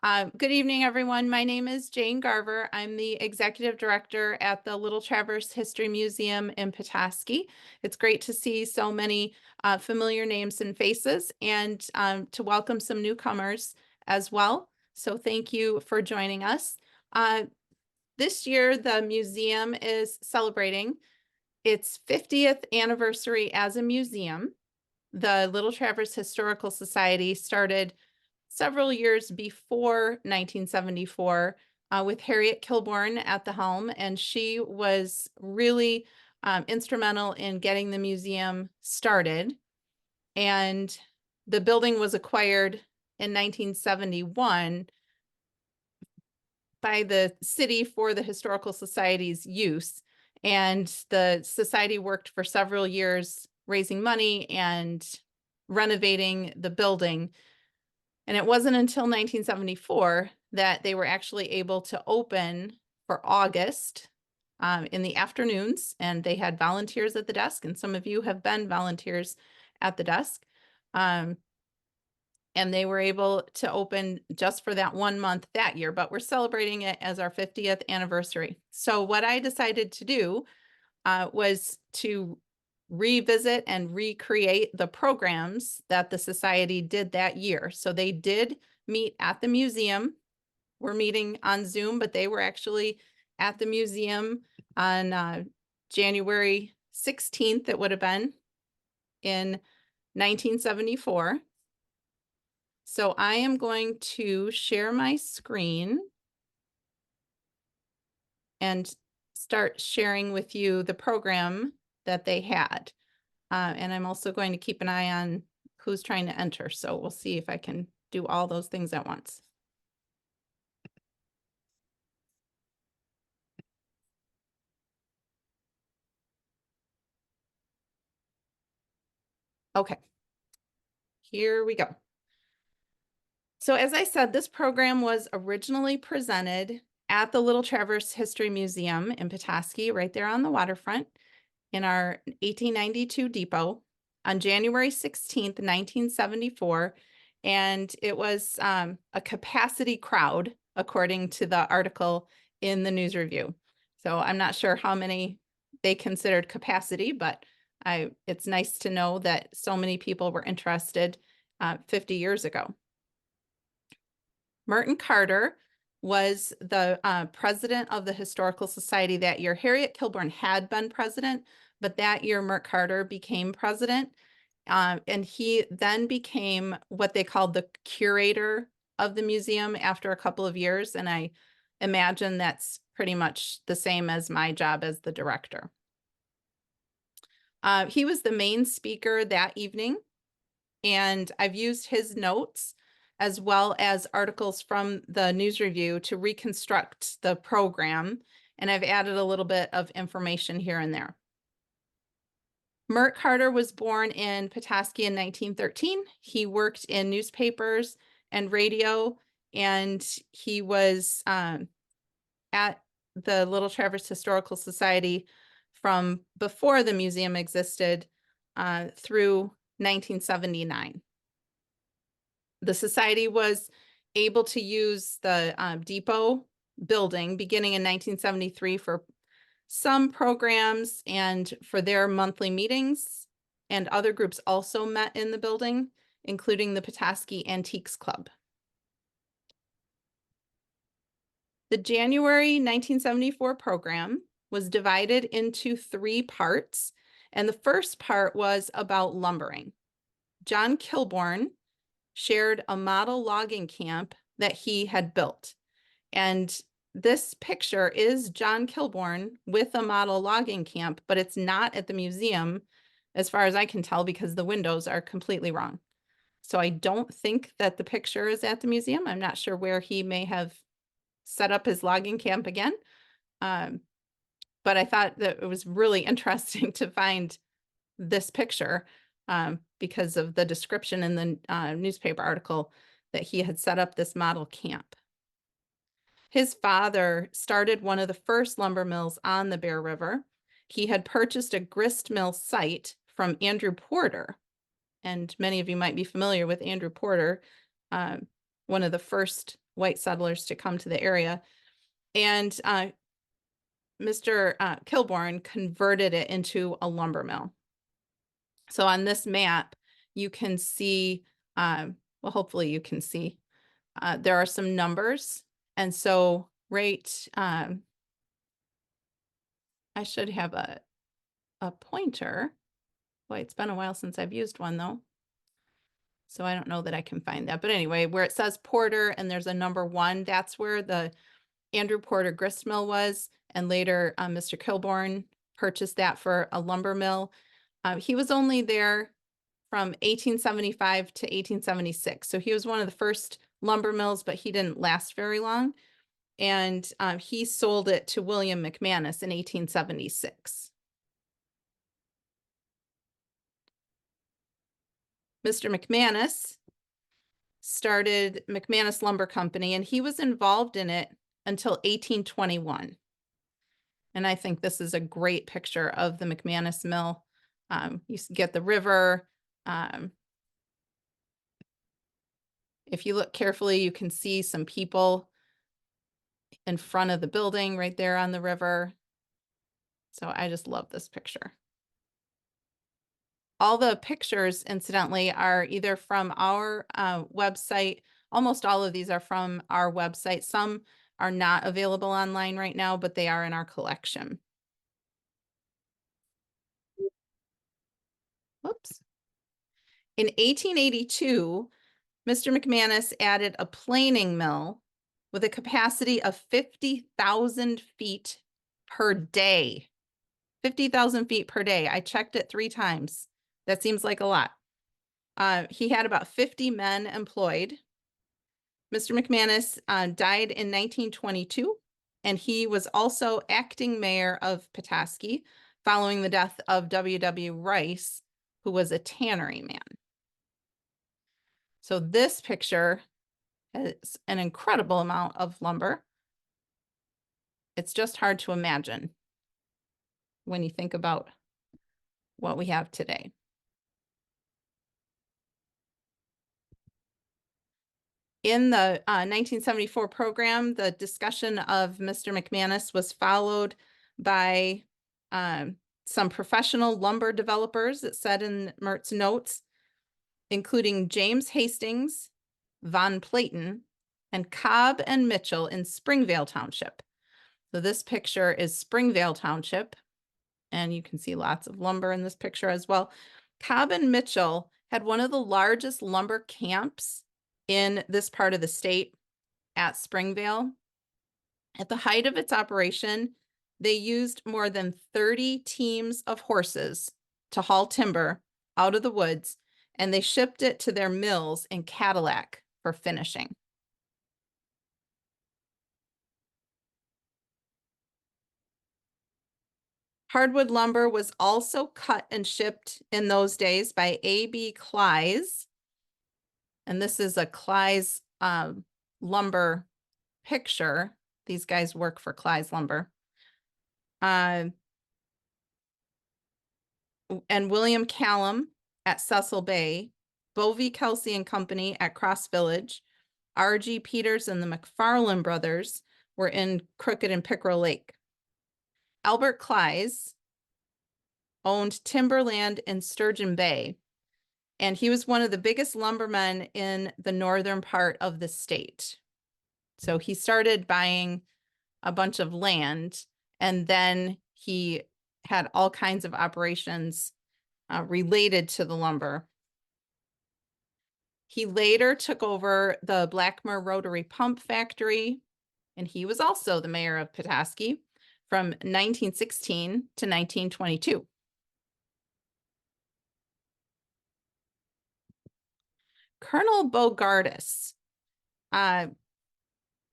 Good evening, everyone. My name is Jane Garver. I'm the Executive Director at the Little Traverse History Museum in Petoskey. It's great to see so many familiar names and faces and to welcome some newcomers as well. So thank you for joining us. This year, the museum is celebrating its 50th anniversary as a museum. The Little Traverse Historical Society started several years before 1974 with Harriet Kilbourne at the helm, and she was really instrumental in getting the museum started. And the building was acquired in 1971 by the city for the Historical Society's use. And the society worked for several years raising money and renovating the building. And it wasn't until 1974 that they were actually able to open for August in the afternoons, and they had volunteers at the desk, and some of you have been volunteers at the desk. And they were able to open just for that 1 month that year, but we're celebrating it as our 50th anniversary. So what I decided to do was to revisit and recreate the programs that the society did that year. So they did meet at the museum. We're meeting on Zoom, but they were actually at the museum on January 16th, it would have been in 1974. So I am going to share my screen and start sharing with you the program that they had. And I'm also going to keep an eye on who's trying to enter. So we'll see if I can do all those things at once. Okay, here we go. So as I said, this program was originally presented at the Little Traverse History Museum in Petoskey, right there on the waterfront in our 1892 depot on January 16th, 1974. And it was a capacity crowd, according to the article in the News Review. So I'm not sure how many they considered capacity, but it's nice to know that so many people were interested 50 years ago. Merton Carter was the president of the Historical Society that year. Harriet Kilbourne had been president, but that year Merton Carter became president. And he then became what they called the curator of the museum after a couple of years. And I imagine that's pretty much the same as my job as the director. He was the main speaker that evening, and I've used his notes as well as articles from the News Review to reconstruct the program, and I've added a little bit of information here and there. Mert Carter was born in Petoskey in 1913. He worked in newspapers and radio, and he was at the Little Traverse Historical Society from before the museum existed through 1979. The society was able to use the depot building beginning in 1973 for some programs and for their monthly meetings, and other groups also met in the building, including the Petoskey Antiques Club. The January 1974 program was divided into 3 parts, and the first part was about lumbering. John Kilbourne shared a model logging camp that he had built. And this picture is John Kilbourne with a model logging camp, but it's not at the museum, as far as I can tell, because the windows are completely wrong. So I don't think that the picture is at the museum. I'm not sure where he may have set up his logging camp again. But I thought that it was really interesting to find this picture because of the description in the newspaper article that he had set up this model camp. His father started one of the first lumber mills on the Bear River. He had purchased a grist mill site from Andrew Porter, and many of you might be familiar with Andrew Porter, one of the first white settlers to come to the area. And Mr. Kilbourne converted it into a lumber mill. So on this map, you can see, well, hopefully you can see, there are some numbers. And so I should have a pointer. Boy, it's been a while since I've used one though. So I don't know that I can find that. But anyway, where it says Porter and there's a number 1, that's where the Andrew Porter grist mill was. And later, Mr. Kilbourne purchased that for a lumber mill. He was only there from 1875 to 1876. So he was one of the first lumber mills, but he didn't last very long. And he sold it to William McManus in 1876. Mr. McManus started McManus Lumber Company, and he was involved in it until 1821. And I think this is a great picture of the McManus mill. You get the river. If you look carefully, you can see some people in front of the building right there on the river. So I just love this picture. All the pictures, incidentally, are either from our website. Almost all of these are from our website. Some are not available online right now, but they are in our collection. Whoops. In 1882, Mr. McManus added a planing mill with a capacity of 50,000 feet per day. 50,000 feet per day. I checked it 3 times. That seems like a lot. He had about 50 men employed. Mr. McManus died in 1922, and he was also acting mayor of Petoskey following the death of W.W. Rice, who was a tannery man. So this picture has an incredible amount of lumber. It's just hard to imagine when you think about what we have today. In the 1974 program, the discussion of Mr. McManus was followed by some professional lumber developers, it said in Mert's notes, including James Hastings, Von Platen, and Cobb and Mitchell in Springvale Township. So this picture is Springvale Township, and you can see lots of lumber in this picture as well. Cobb and Mitchell had one of the largest lumber camps in this part of the state at Springvale. At the height of its operation, they used more than 30 teams of horses to haul timber out of the woods, and they shipped it to their mills in Cadillac for finishing. Hardwood lumber was also cut and shipped in those days by A.B. Clyes. And this is a Clyes lumber picture. These guys work for Clyes Lumber. And William Callum at Cecil Bay, Bovey, Kelsey and Company at Cross Village, R.G. Peters and the McFarland brothers were in Crooked and Pickerel Lake. Albert Clyes owned timberland in Sturgeon Bay, and he was one of the biggest lumbermen in the northern part of the state. So he started buying a bunch of land, and then he had all kinds of operations related to the lumber. He later took over the Blackmer Rotary Pump Factory, and he was also the mayor of Petoskey from 1916 to 1922. Colonel Bogardus. Mr.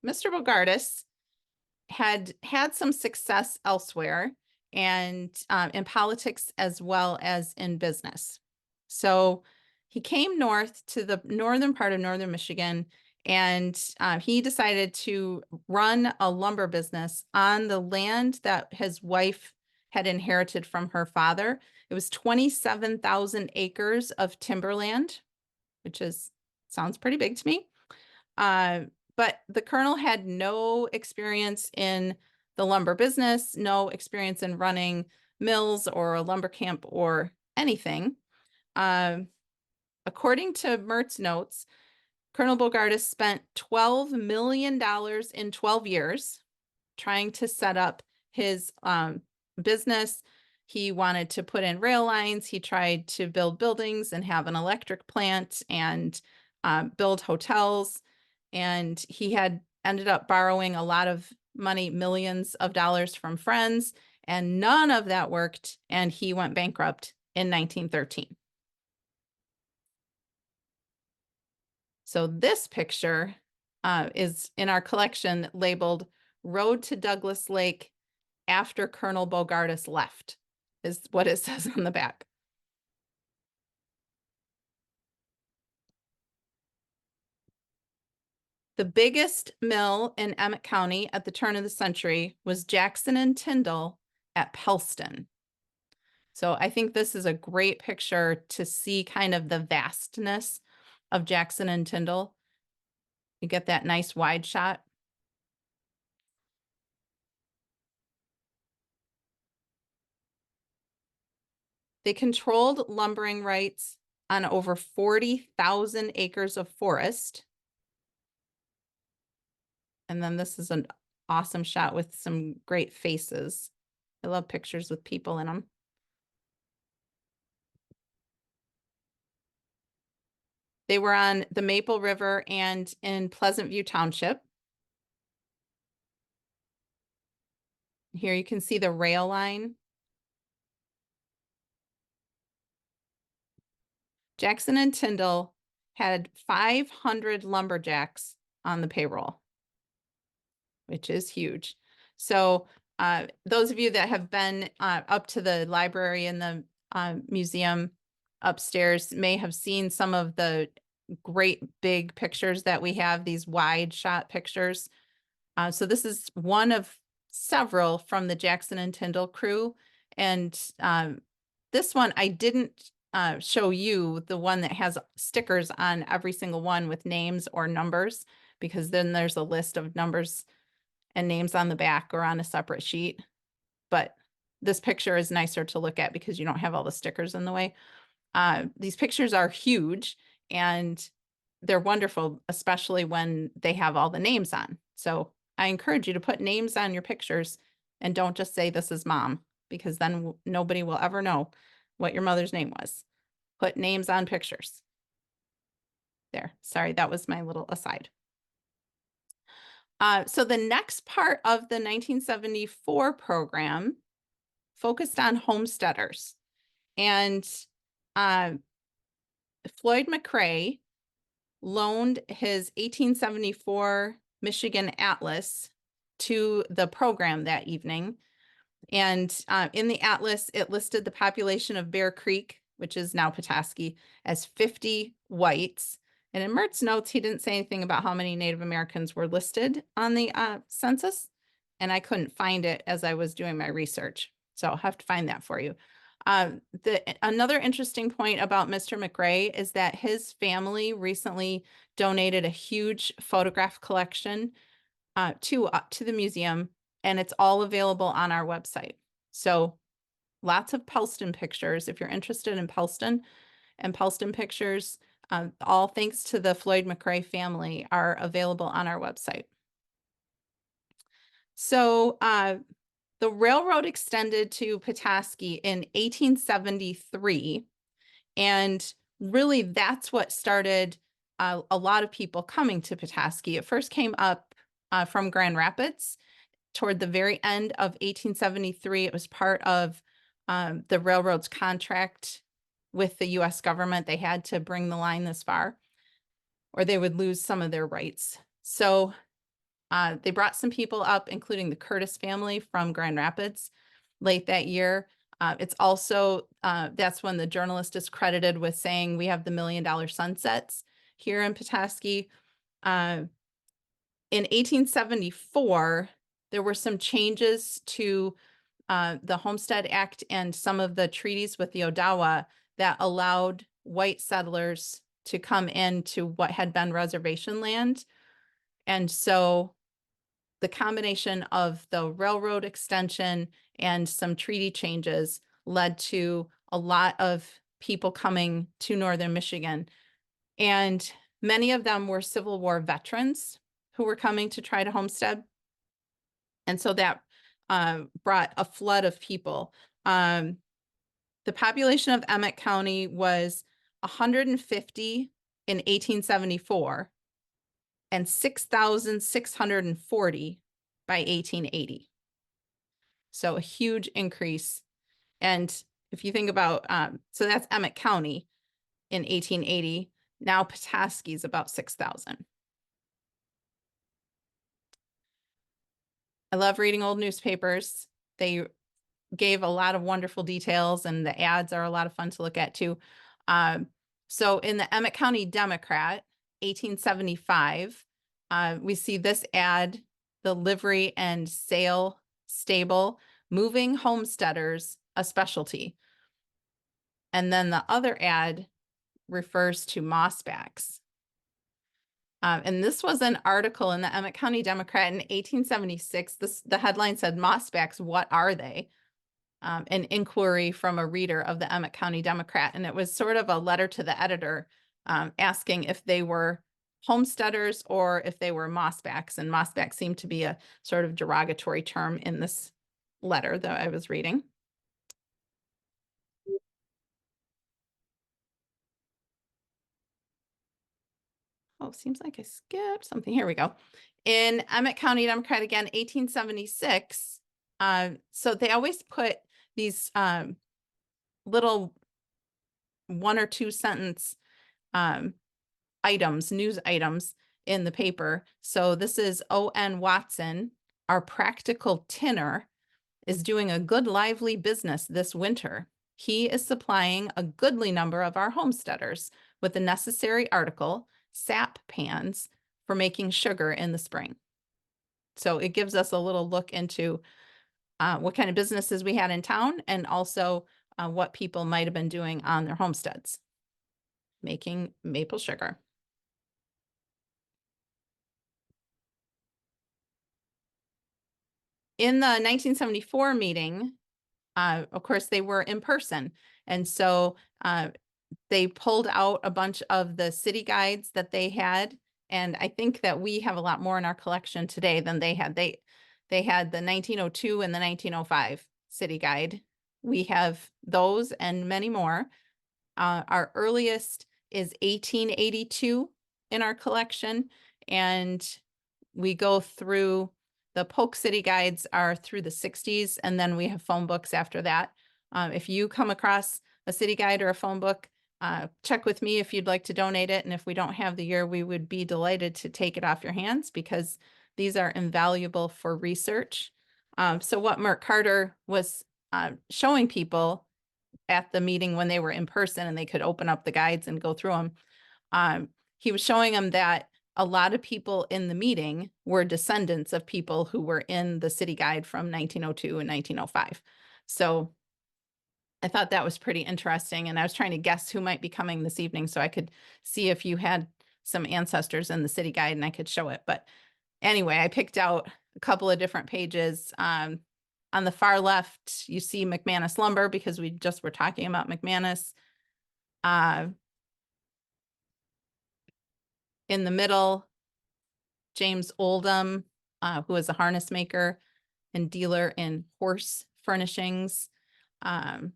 Bogardus had some success elsewhere, and in politics as well as in business. So he came north to the northern part of northern Michigan, and he decided to run a lumber business on the land that his wife had inherited from her father. It was 27,000 acres of timberland, which sounds pretty big to me. But the colonel had no experience in the lumber business, no experience in running mills or a lumber camp or anything. According to Mert's notes, Colonel Bogardus spent $12 million in 12 years trying to set up his business. He wanted to put in rail lines. He tried to build buildings and have an electric plant and build hotels. And he had ended up borrowing a lot of money, millions of dollars from friends, and none of that worked. And he went bankrupt in 1913. So this picture is in our collection labeled Road to Douglas Lake after Colonel Bogardus left, is what it says on the back. The biggest mill in Emmett County at the turn of the century was Jackson and Tyndall at Pellston. So I think this is a great picture to see kind of the vastness of Jackson and Tyndall. You get that nice wide shot. They controlled lumbering rights on over 40,000 acres of forest. And then this is an awesome shot with some great faces. I love pictures with people in them. They were on the Maple River and in Pleasant View Township. Here you can see the rail line. Jackson and Tyndall had 500 lumberjacks on the payroll, which is huge. So those of you that have been up to the library and the museum upstairs may have seen some of the great big pictures that we have, these wide shot pictures. So this is one of several from the Jackson and Tyndall crew. And this one, I didn't show you the one that has stickers on every single one with names or numbers, because then there's a list of numbers and names on the back or on a separate sheet. But this picture is nicer to look at because you don't have all the stickers in the way. These pictures are huge and they're wonderful, especially when they have all the names on. So I encourage you to put names on your pictures and don't just say this is mom, because then nobody will ever know what your mother's name was. Put names on pictures. There, sorry, that was my little aside. So the next part of the 1974 program focused on homesteaders. And Floyd McRae loaned his 1874 Michigan Atlas to the program that evening. And in the Atlas, it listed the population of Bear Creek, which is now Petoskey, as 50 whites. And in Mert's notes, he didn't say anything about how many Native Americans were listed on the census. And I couldn't find it as I was doing my research. So I'll have to find that for you. Another interesting point about Mr. McRae is that his family recently donated a huge photograph collection to the museum, and it's all available on our website. So lots of Pellston pictures. If you're interested in Pellston and Pellston pictures, all thanks to the Floyd McRae family, are available on our website. So the railroad extended to Petoskey in 1873, and really that's what started a lot of people coming to Petoskey. It first came up from Grand Rapids toward the very end of 1873. It was part of the railroad's contract with the U.S. government. They had to bring the line this far or they would lose some of their rights. So they brought some people up, including the Curtis family from Grand Rapids late that year. It's also, that's when the journalist is credited with saying we have the $1 Million Sunsets here in Petoskey. In 1874, there were some changes to the Homestead Act and some of the treaties with the Odawa that allowed white settlers to come into what had been reservation land. And so the combination of the railroad extension and some treaty changes led to a lot of people coming to northern Michigan. And many of them were Civil War veterans who were coming to try to homestead. And so that brought a flood of people. The population of Emmett County was 150 in 1874 and 6,640 by 1880. So a huge increase. And if you think about, so that's Emmett County in 1880. Now Petoskey is about 6,000. I love reading old newspapers. They gave a lot of wonderful details, and the ads are a lot of fun to look at too. So in the Emmett County Democrat, 1875, we see this ad, the livery and sale stable, moving homesteaders, a specialty. And then the other ad refers to mossbacks. And this was an article in the Emmett County Democrat in 1876. The headline said, "Mossbacks, what are they?" An inquiry from a reader of the Emmett County Democrat. And it was sort of a letter to the editor asking if they were homesteaders or if they were mossbacks. And mossbacks seemed to be a sort of derogatory term in this letter that I was reading. Oh, seems like I skipped something. Here we go. In Emmett County Democrat again, 1876. So they always put these little 1 or 2 sentence items, news items in the paper. So this is O.N. Watson, our practical tinner, is doing a good lively business this winter. He is supplying a goodly number of our homesteaders with the necessary article, sap pans, for making sugar in the spring. So it gives us a little look into what kind of businesses we had in town, and also what people might have been doing on their homesteads, making maple sugar. In the 1974 meeting, of course, they were in person. And so they pulled out a bunch of the city guides that they had. And I think that we have a lot more in our collection today than they had. They had the 1902 and the 1905 city guide. We have those and many more. Our earliest is 1882 in our collection. And we go through, the Polk City guides are through the 60s, and then we have phone books after that. If you come across a city guide or a phone book, check with me if you'd like to donate it. And if we don't have the year, we would be delighted to take it off your hands, because these are invaluable for research. So what Merton Carter was showing people at the meeting when they were in person and they could open up the guides and go through them, he was showing them that a lot of people in the meeting were descendants of people who were in the city guide from 1902 and 1905. So I thought that was pretty interesting. And I was trying to guess who might be coming this evening so I could see if you had some ancestors in the city guide and I could show it. But anyway, I picked out a couple of different pages. On the far left, you see McManus lumber, because we just were talking about McManus. In the middle, James Oldham, who is a harness maker and dealer in horse furnishings. And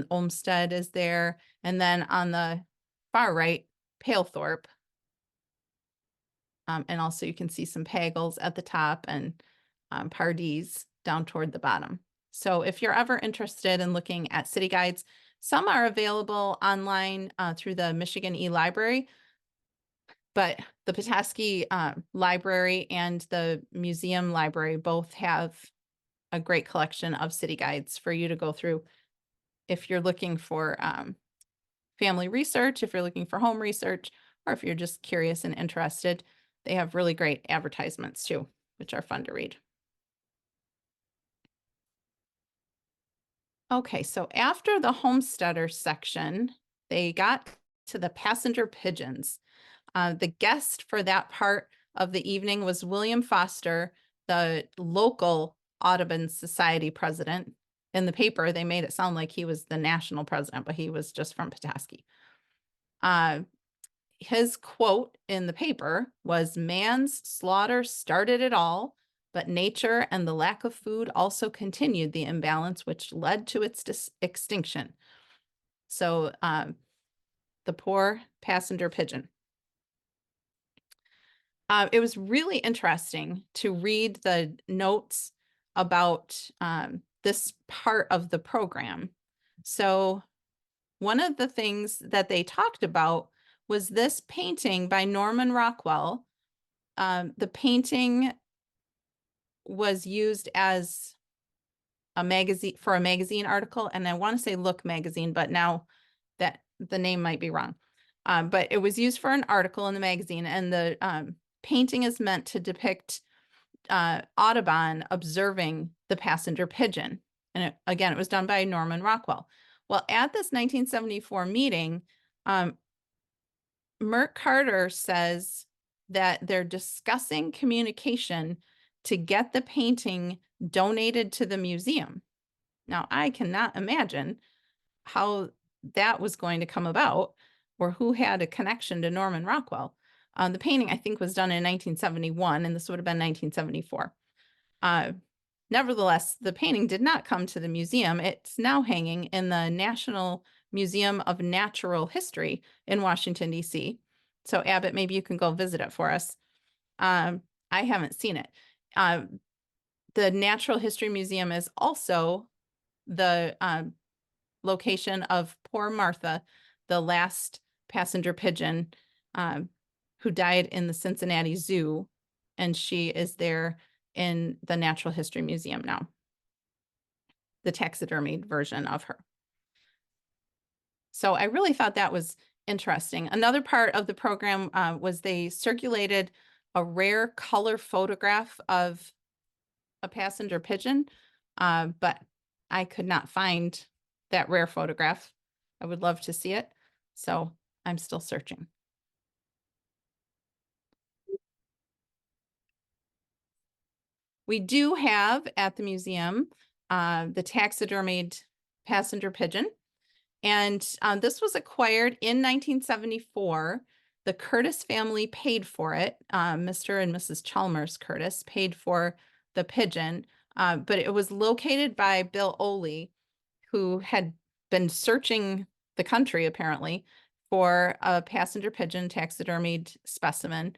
Olmsted is there. And then on the far right, Palethorpe. And also you can see some Pagels at the top and Pardees down toward the bottom. So if you're ever interested in looking at city guides, some are available online through the Michigan E-Library, but the Petoskey Library and the Museum Library both have a great collection of city guides for you to go through if you're looking for family research, if you're looking for home research, or if you're just curious and interested. They have really great advertisements too, which are fun to read. Okay, so after the homesteader section, they got to the passenger pigeons. The guest for that part of the evening was William Foster, the local Audubon Society president. In the paper, they made it sound like he was the national president, but he was just from Petoskey. His quote in the paper was, "Man's slaughter started it all, but nature and the lack of food also continued the imbalance which led to its extinction." So the poor passenger pigeon. It was really interesting to read the notes about this part of the program. So one of the things that they talked about was this painting by Norman Rockwell. The painting was used as a magazine article, and I want to say Look magazine, but now that the name might be wrong. But it was used for an article in the magazine, and the painting is meant to depict Audubon observing the passenger pigeon. And again, it was done by Norman Rockwell. Well, at this 1974 meeting, Merton Carter says that they're discussing communication to get the painting donated to the museum. Now, I cannot imagine how that was going to come about or who had a connection to Norman Rockwell. The painting, I think, was done in 1971, and this would have been 1974. Nevertheless, the painting did not come to the museum. It's now hanging in the National Museum of Natural History in Washington, D.C. So, Abbott, maybe you can go visit it for us. I haven't seen it. The Natural History Museum is also the location of poor Martha, the last passenger pigeon who died in the Cincinnati Zoo, and she is there in the Natural History Museum now, the taxidermied version of her. So I really thought that was interesting. Another part of the program was they circulated a rare color photograph of a passenger pigeon, but I could not find that rare photograph. I would love to see it, so I'm still searching. We do have at the museum the taxidermied passenger pigeon, and this was acquired in 1974. The Curtis family paid for it. Mr. and Mrs. Chalmers Curtis paid for the pigeon, but it was located by Bill Oley, who had been searching the country apparently for a passenger pigeon taxidermied specimen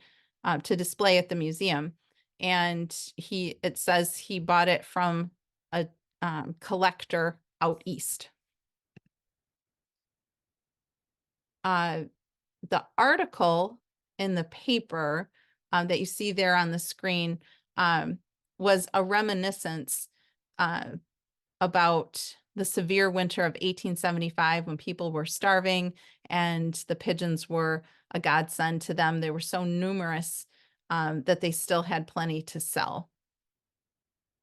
to display at the museum. And it says he bought it from a collector out east. The article in the paper that you see there on the screen was a reminiscence about the severe winter of 1875 when people were starving and the pigeons were a godsend to them. They were so numerous that they still had plenty to sell.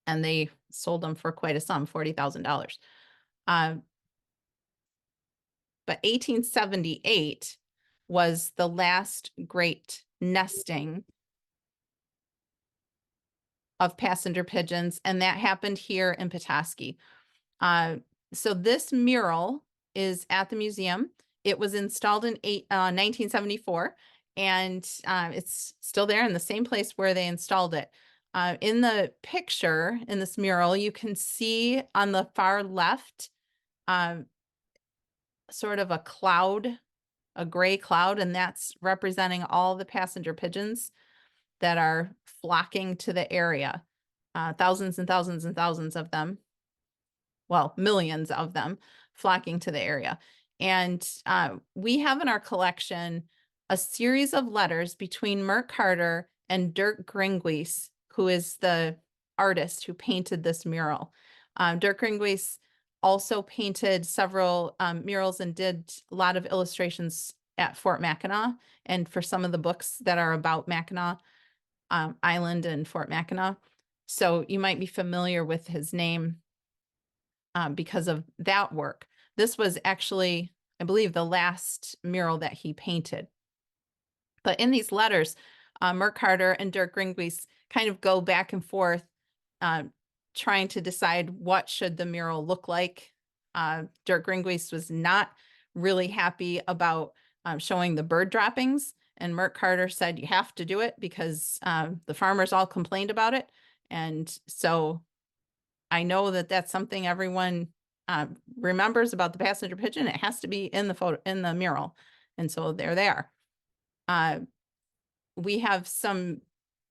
And they sold them for quite a sum, $40,000. But 1878 was the last great nesting of passenger pigeons, and that happened here in Petoskey. So this mural is at the museum. It was installed in 1974, and it's still there in the same place where they installed it. In the picture, in this mural, you can see on the far left sort of a cloud, a gray cloud, and that's representing all the passenger pigeons that are flocking to the area. Thousands and thousands and thousands of them. Well, millions of them flocking to the area. And we have in our collection a series of letters between Merton Carter and Dirk Gringwies, who is the artist who painted this mural. Dirk Gringwies also painted several murals and did a lot of illustrations at Fort Mackinac and for some of the books that are about Mackinac Island and Fort Mackinac. So you might be familiar with his name because of that work. This was actually, I believe, the last mural that he painted. But in these letters, Merton Carter and Dirk Gringwis kind of go back and forth, trying to decide what should the mural look like. Dirk Gringwis was not really happy about showing the bird droppings, and Merton Carter said you have to do it because the farmers all complained about it. And so I know that that's something everyone remembers about the passenger pigeon. It has to be in the photo, in the mural. And so there they are. We have some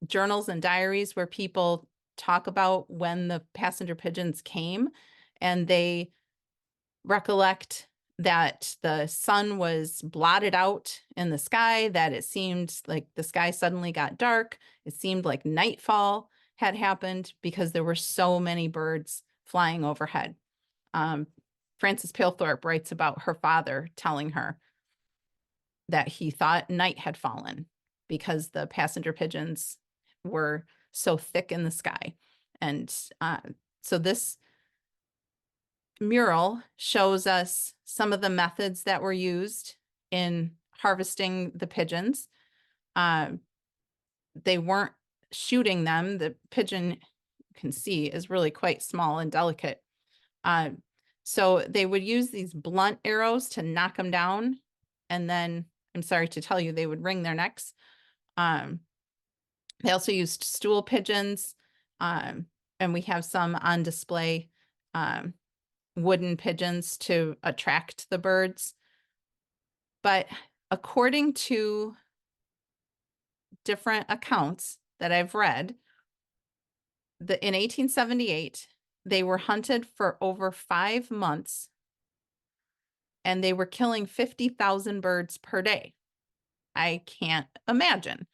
journals and diaries where people talk about when the passenger pigeons came, and they recollect that the sun was blotted out in the sky, that it seemed like the sky suddenly got dark. It seemed like nightfall had happened because there were so many birds flying overhead. Frances Palethorpe writes about her father telling her that he thought night had fallen because the passenger pigeons were so thick in the sky. And so this mural shows us some of the methods that were used in harvesting the pigeons. They weren't shooting them. The pigeon, you can see, is really quite small and delicate. So they would use these blunt arrows to knock them down. And then, I'm sorry to tell you, they would wring their necks. They also used stool pigeons. And we have some on display, wooden pigeons to attract the birds. But according to different accounts that I've read, in 1878, they were hunted for over 5 months, and they were killing 50,000 birds per day. I can't imagine.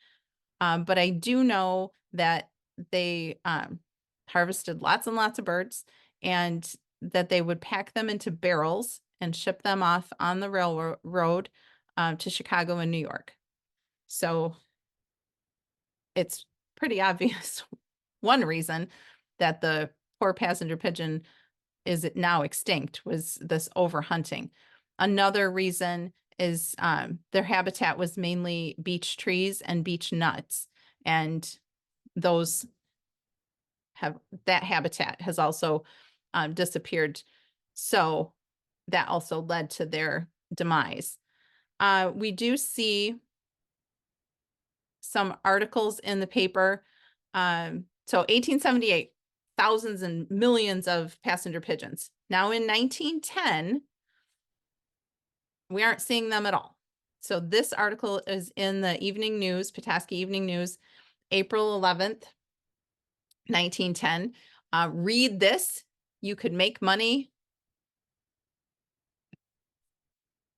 But I do know that they harvested lots and lots of birds, and that they would pack them into barrels and ship them off on the railroad to Chicago and New York. So it's pretty obvious one reason that the poor passenger pigeon is now extinct was this overhunting. Another reason is their habitat was mainly beech trees and beech nuts, and that habitat has also disappeared. So that also led to their demise. We do see some articles in the paper. So 1878, thousands and millions of passenger pigeons. Now in 1910, we aren't seeing them at all. So this article is in the Evening News, Petoskey Evening News, April 11th, 1910. Read this. You could make money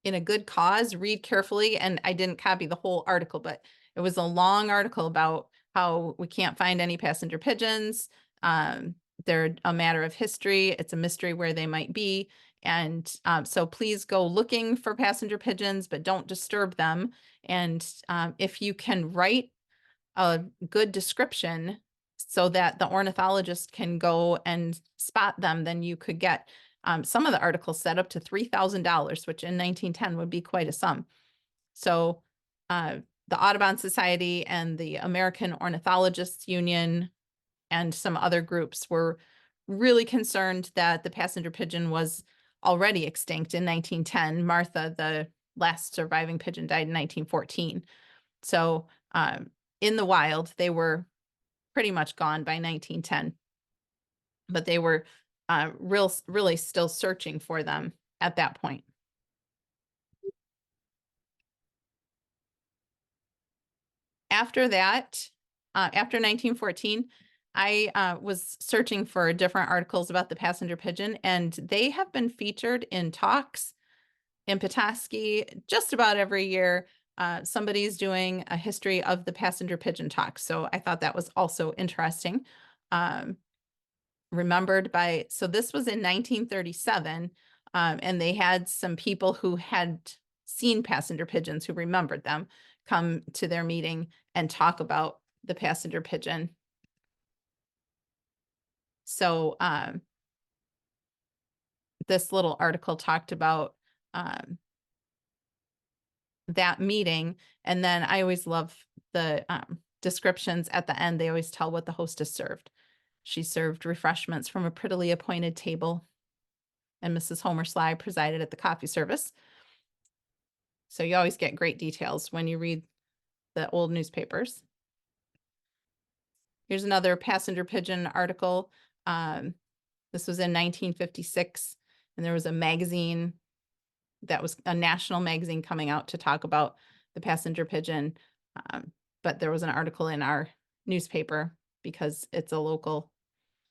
in a good cause. Read carefully. And I didn't copy the whole article, but it was a long article about how we can't find any passenger pigeons. They're a matter of history. It's a mystery where they might be. And so please go looking for passenger pigeons, but don't disturb them. And if you can write a good description so that the ornithologist can go and spot them, then you could get some of the articles set up to $3,000, which in 1910 would be quite a sum. So the Audubon Society and the American Ornithologists Union and some other groups were really concerned that the passenger pigeon was already extinct in 1910. Martha, the last surviving pigeon, died in 1914. So in the wild, they were pretty much gone by 1910. But they were really still searching for them at that point. After that, after 1914, I was searching for different articles about the passenger pigeon, and they have been featured in talks in Petoskey just about every year. Somebody's doing a history of the passenger pigeon talk. So I thought that was also interesting. So this was in 1937, and they had some people who had seen passenger pigeons who remembered them come to their meeting and talk about the passenger pigeon. So this little article talked about that meeting. And then I always love the descriptions at the end. They always tell what the hostess served. She served refreshments from a prettily appointed table, and Mrs. Homer Sly presided at the coffee service. So you always get great details when you read the old newspapers. Here's another passenger pigeon article. This was in 1956, and there was a magazine that was a national magazine coming out to talk about the passenger pigeon. But there was an article in our newspaper because it's a local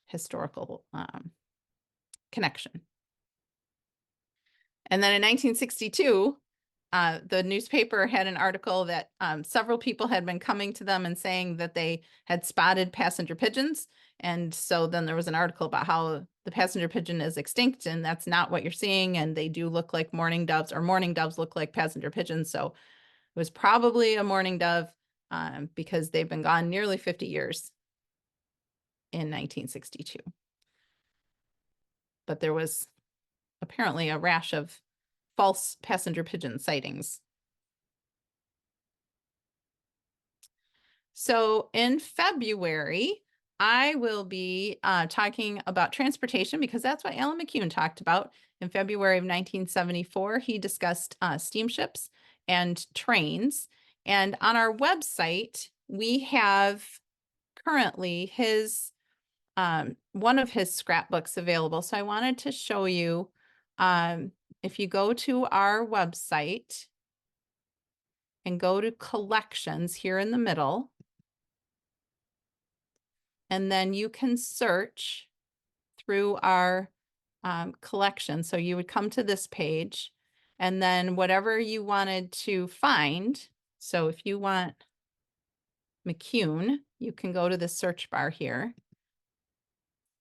historical connection. And then in 1962, the newspaper had an article that several people had been coming to them and saying that they had spotted passenger pigeons. And so then there was an article about how the passenger pigeon is extinct and that's not what you're seeing. And they do look like mourning doves, or mourning doves look like passenger pigeons. So it was probably a mourning dove because they've been gone nearly 50 years in 1962. But there was apparently a rash of false passenger pigeon sightings. So in February, I will be talking about transportation because that's what Alan McCune talked about. In February of 1974, he discussed steamships and trains. And on our website, we have currently his one of his scrapbooks available. So I wanted to show you, if you go to our website and go to collections here in the middle, and then you can search through our collection. So you would come to this page, and then whatever you wanted to find. So if you want McCune, you can go to the search bar here.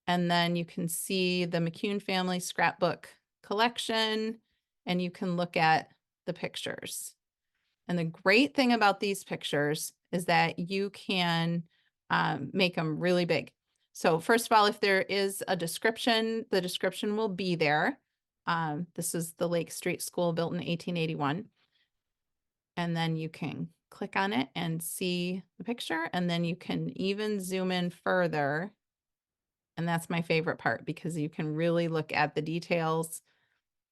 And then you can see the McCune family scrapbook collection, and you can look at the pictures. And the great thing about these pictures is that you can make them really big. So first of all, if there is a description, the description will be there. This is the Lake Street School, built in 1881. And then you can click on it and see the picture, and then you can even zoom in further. And that's my favorite part because you can really look at the details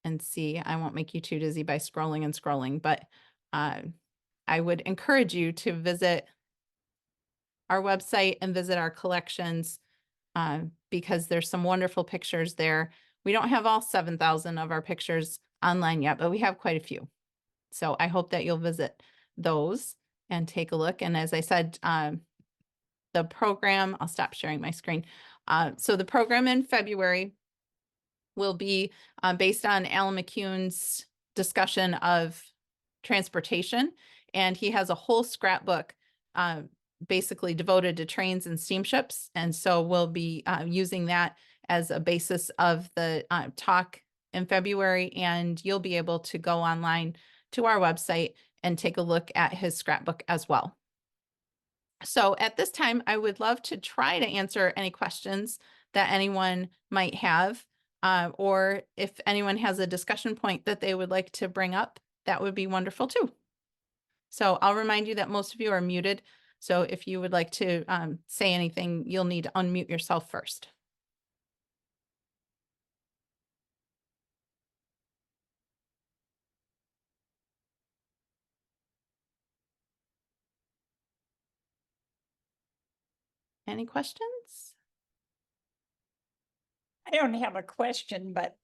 and see. I won't make you too dizzy by scrolling and scrolling, but I would encourage you to visit our website and visit our collections because there's some wonderful pictures there. We don't have all 7,000 of our pictures online yet, but we have quite a few. So I hope that you'll visit those and take a look. And as I said, the program, I'll stop sharing my screen. So the program in February will be based on Alan McCune's discussion of transportation. And he has a whole scrapbook basically devoted to trains and steamships. And so we'll be using that as a basis of the talk in February. And you'll be able to go online to our website and take a look at his scrapbook as well. So at this time, I would love to try to answer any questions that anyone might have, or if anyone has a discussion point that they would like to bring up, that would be wonderful too. So I'll remind you that most of you are muted. So if you would like to say anything, you'll need to unmute yourself first. Any questions? I don't have a question, but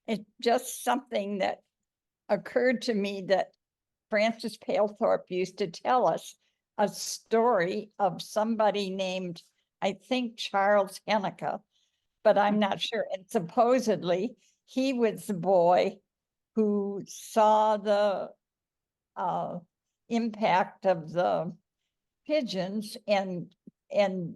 it's just something that occurred to me that Francis Palethorpe used to tell us a story of somebody named, I think, Charles Henneke, but I'm not sure. And supposedly he was the boy who saw the impact of the pigeons and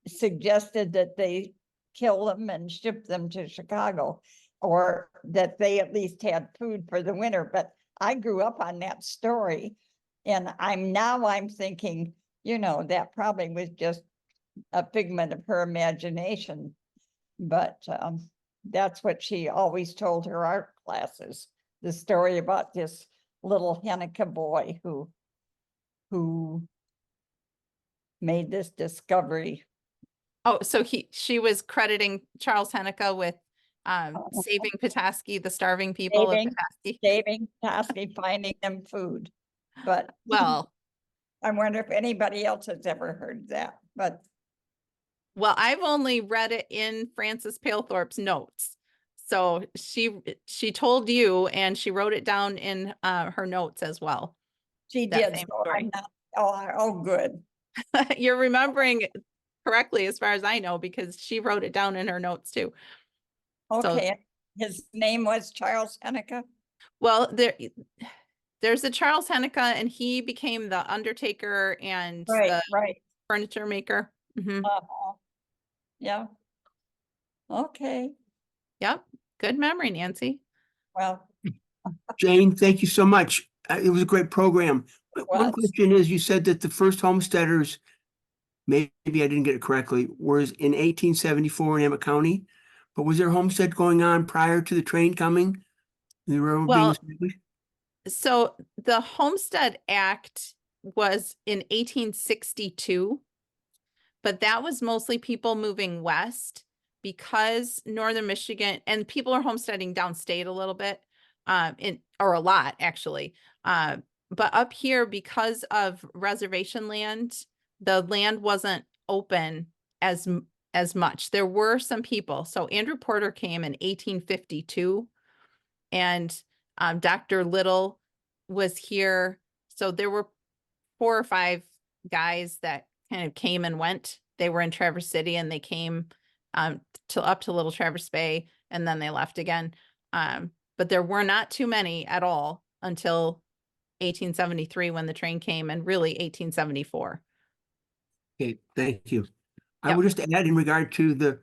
suggested that they kill them and ship them to Chicago, or that they at least had food for the winter. But I grew up on that story, and I'm thinking, you know, that probably was just a figment of her imagination. But that's what she always told her art classes, the story about this little Hanukkah boy who made this discovery. Oh, so she was crediting Charles Hennecke with saving Petoskey, the starving people of Saving, Petoskey. saving Petoskey, finding them food. But Well, I wonder if anybody else has ever heard that, but well, I've only read it in Frances Palethorpe's notes. So she told you, and she wrote it down in her notes as well. she That did, same so story. I'm not, oh, good. You're remembering correctly as far as I know, because she wrote it down in her notes too. Okay, his name was Charles Hennecke? Well, there's a Charles Hennecke, and he became the undertaker and Right, the right. furniture maker. Mhm. Uh-huh. Yeah. Okay, Yep. Good memory, Nancy. well, Jane, thank you so much. It was a great program. it One was. question is, you said that the first homesteaders, maybe I didn't get it correctly, was in 1874 in Emmett County. But was there homestead going on prior to the train coming? The railroad being Well, established? so the Homestead Act was in 1862, but that was mostly people moving west because northern Michigan and people are homesteading downstate a little bit, or a lot actually. But up here, because of reservation land, the land wasn't open as much. There were some people. So Andrew Porter came in 1852, and Dr. Little was here. So there were 4 or 5 guys that kind of came and went. They were in Traverse City, and they came up to Little Traverse Bay, and then they left again. But there were not too many at all until 1873 when the train came, and really 1874. Okay, thank you. I Yep. would just add in regard to the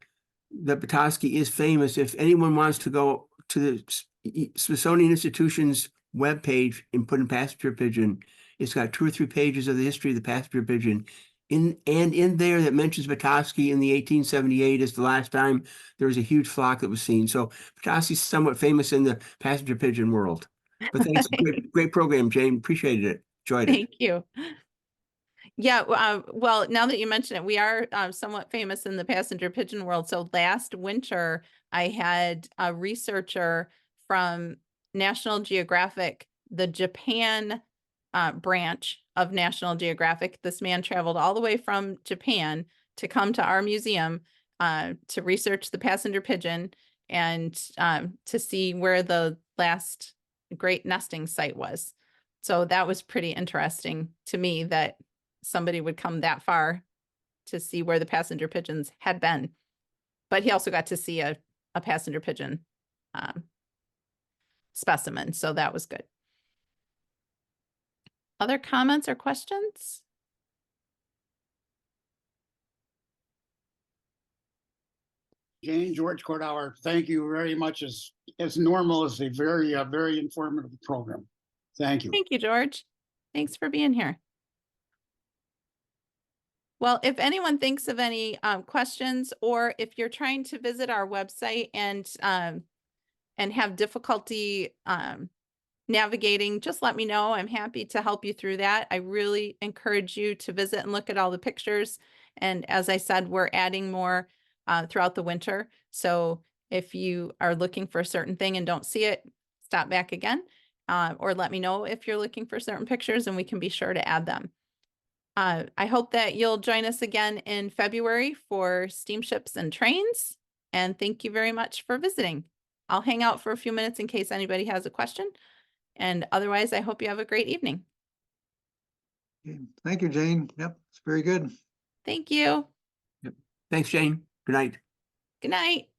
Petoskey is famous. If anyone wants to go to the Smithsonian Institution's webpage and put in passenger pigeon, it's got 2 or 3 pages of the history of the passenger pigeon. In there that mentions Petoskey in the 1878 is the last time there was a huge flock that was seen. So Petoskey's somewhat famous in the passenger pigeon world. But thanks, great program, Jane. Appreciated it. Enjoyed it. Thank you. Yeah, well, now that you mention it, we are somewhat famous in the passenger pigeon world. So last winter, I had a researcher from National Geographic, the Japan branch of National Geographic. This man traveled all the way from Japan to come to our museum to research the passenger pigeon and to see where the last great nesting site was. So that was pretty interesting to me that somebody would come that far to see where the passenger pigeons had been. But he also got to see a passenger pigeon specimen, so that was good. Other comments or questions? Jane, George Cordauer, thank you very much. As normal as a very informative program. Thank you. Thank you, George. Thanks for being here. Well, if anyone thinks of any questions, or if you're trying to visit our website and have difficulty navigating, just let me know. I'm happy to help you through that. I really encourage you to visit and look at all the pictures. And as I said, we're adding more throughout the winter. So if you are looking for a certain thing and don't see it, stop back again, or let me know if you're looking for certain pictures, and we can be sure to add them. I hope that you'll join us again in February for Steamships and Trains. And thank you very much for visiting. I'll hang out for a few minutes in case anybody has a question. And otherwise, I hope you have a great evening. Thank you, Jane. Yep, it's very good. Thank you. Thanks, Jane. Good night. Good night.